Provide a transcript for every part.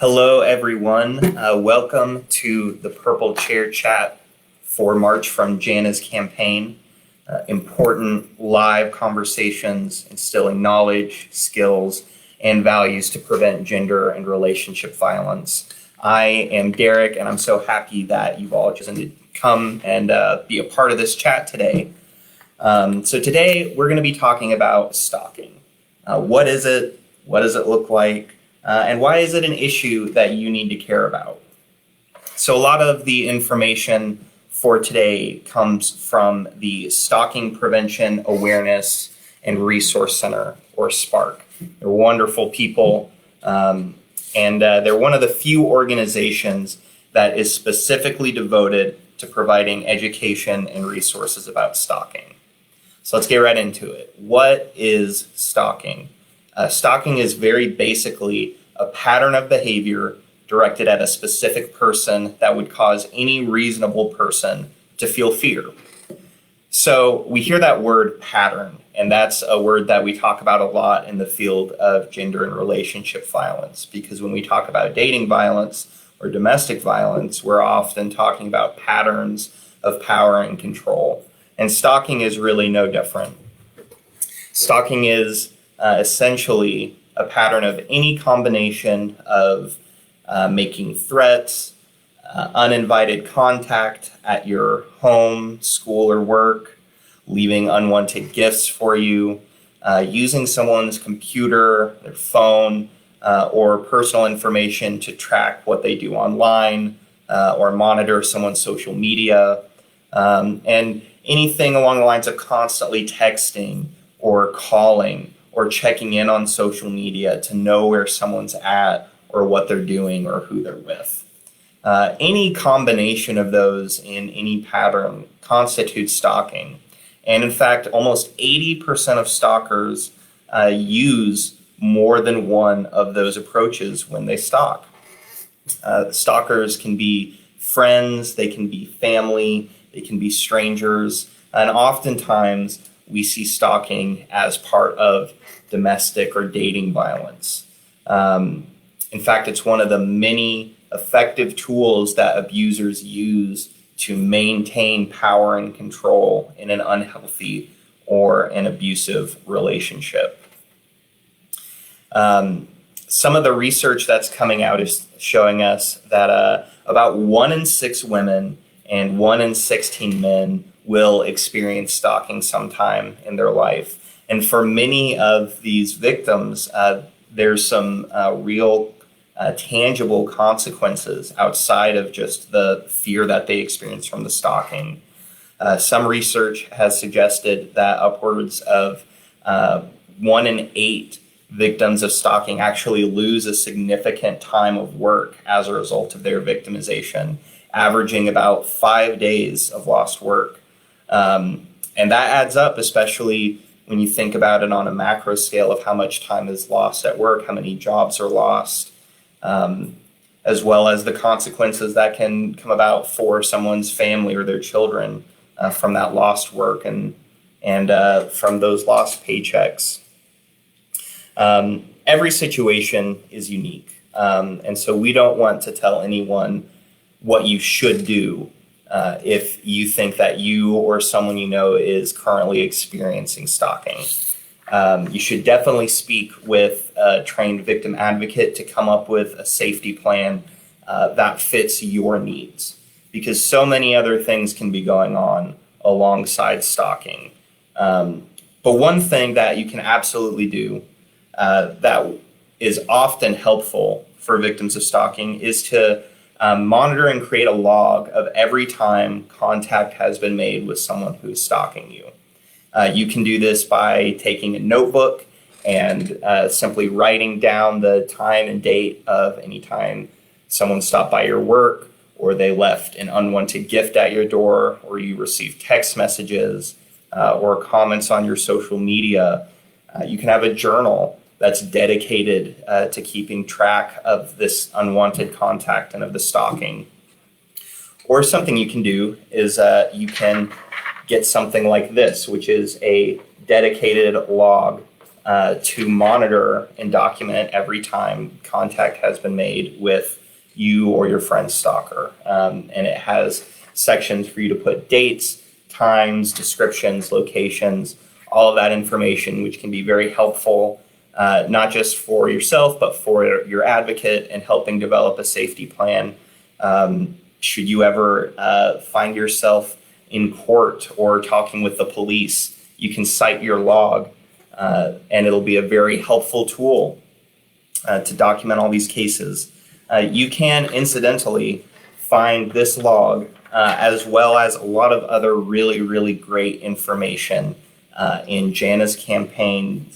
Hello, everyone. Welcome to the Purple Chair Chat for March from Jana's campaign. Important live conversations instilling knowledge, skills, and values to prevent gender and relationship violence. I am Derek, and I'm so happy that you've all chosen to come and be a part of this chat today. So today, we're going to be talking about stalking. What is it? What does it look like? And why is it an issue that you need to care about? So a lot of the information for today comes from the Stalking Prevention Awareness and Resource Center, or SPARC. They're wonderful people, and they're one of the few organizations that is specifically devoted to providing education and resources about stalking. So let's get right into it. What is stalking? Stalking is very basically a pattern of behavior directed at a specific person that would cause any reasonable person to feel fear. So we hear that word pattern, and that's a word that we talk about a lot in the field of gender and relationship violence, because when we talk about dating violence or domestic violence, we're often talking about patterns of power and control. And stalking is really no different. Stalking is essentially a pattern of any combination of making threats, uninvited contact at your home, school, or work, leaving unwanted gifts for you, using someone's computer, their phone, or personal information to track what they do online, or monitor someone's social media, and anything along the lines of constantly texting or calling or checking in on social media to know where someone's at or what they're doing or who they're with. Any combination of those in any pattern constitutes stalking. And in fact, almost 80% of stalkers use more than one of those approaches when they stalk. Stalkers can be friends, they can be family, they can be strangers, and oftentimes we see stalking as part of domestic or dating violence. In fact, it's one of the many effective tools that abusers use to maintain power and control in an unhealthy or an abusive relationship. Some of the research that's coming out is showing us that about 1 in 6 women and 1 in 16 men will experience stalking sometime in their life. And for many of these victims, there's some real tangible consequences outside of just the fear that they experience from the stalking. Some research has suggested that upwards of 1 in 8 victims of stalking actually lose a significant time of work as a result of their victimization, averaging about 5 days of lost work. And that adds up, especially when you think about it on a macro scale of how much time is lost at work, how many jobs are lost, as well as the consequences that can come about for someone's family or their children from that lost work and from those lost paychecks. Every situation is unique, and so we don't want to tell anyone what you should do if you think that you or someone you know is currently experiencing stalking. You should definitely speak with a trained victim advocate to come up with a safety plan that fits your needs, because so many other things can be going on alongside stalking. But one thing that you can absolutely do that is often helpful for victims of stalking is to monitor and create a log of every time contact has been made with someone who is stalking you. You can do this by taking a notebook and simply writing down the time and date of any time someone stopped by your work, or they left an unwanted gift at your door, or you received text messages or comments on your social media. You can have a journal that's dedicated to keeping track of this unwanted contact and of the stalking. Or something you can do is you can get something like this, which is a dedicated log to monitor and document every time contact has been made with you or your friend's stalker. And it has sections for you to put dates, times, descriptions, locations, all of that information, which can be very helpful, not just for yourself, but for your advocate in helping develop a safety plan. Should you ever find yourself in court or talking with the police, you can cite your log, and it'll be a very helpful tool to document all these cases. You can incidentally find this log as well as a lot of other really, really great information in Jana's campaign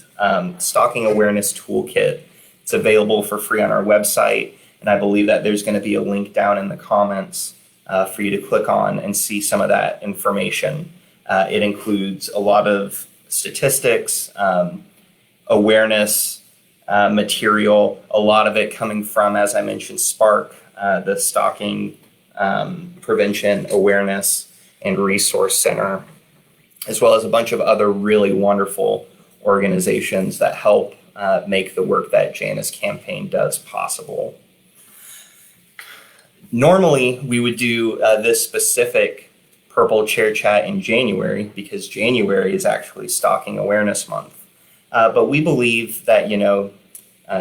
Stalking Awareness Toolkit. It's available for free on our website, and I believe that there's going to be a link down in the comments for you to click on and see some of that information. It includes a lot of statistics, awareness material, a lot of it coming from, as I mentioned, Spark, the Stalking Prevention Awareness and Resource Center, as well as a bunch of other really wonderful organizations that help make the work that Jana's campaign does possible. Normally, we would do this specific Purple Chair Chat in January because January is actually Stalking Awareness Month. But we believe that,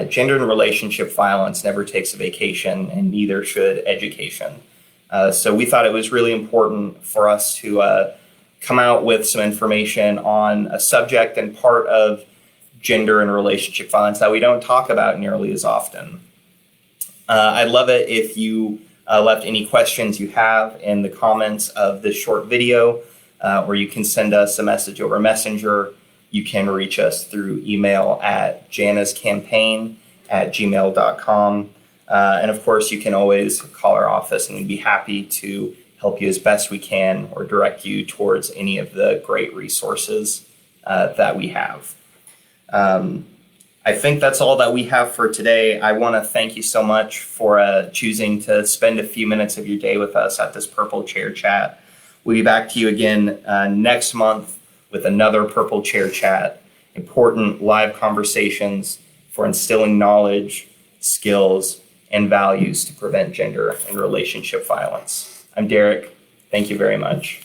gender and relationship violence never takes a vacation, and neither should education. So we thought it was really important for us to come out with some information on a subject and part of gender and relationship violence that we don't talk about nearly as often. I'd love it if you left any questions you have in the comments of this short video, or you can send us a message over Messenger. You can reach us through email at janascampaign@gmail.com. And of course, you can always call our office, and we'd be happy to help you as best we can or direct you towards any of the great resources that we have. I think that's all that we have for today. I want to thank you so much for choosing to spend a few minutes of your day with us at this Purple Chair Chat. We'll be back to you again next month with another Purple Chair Chat, important live conversations for instilling knowledge, skills, and values to prevent gender and relationship violence. I'm Derek. Thank you very much.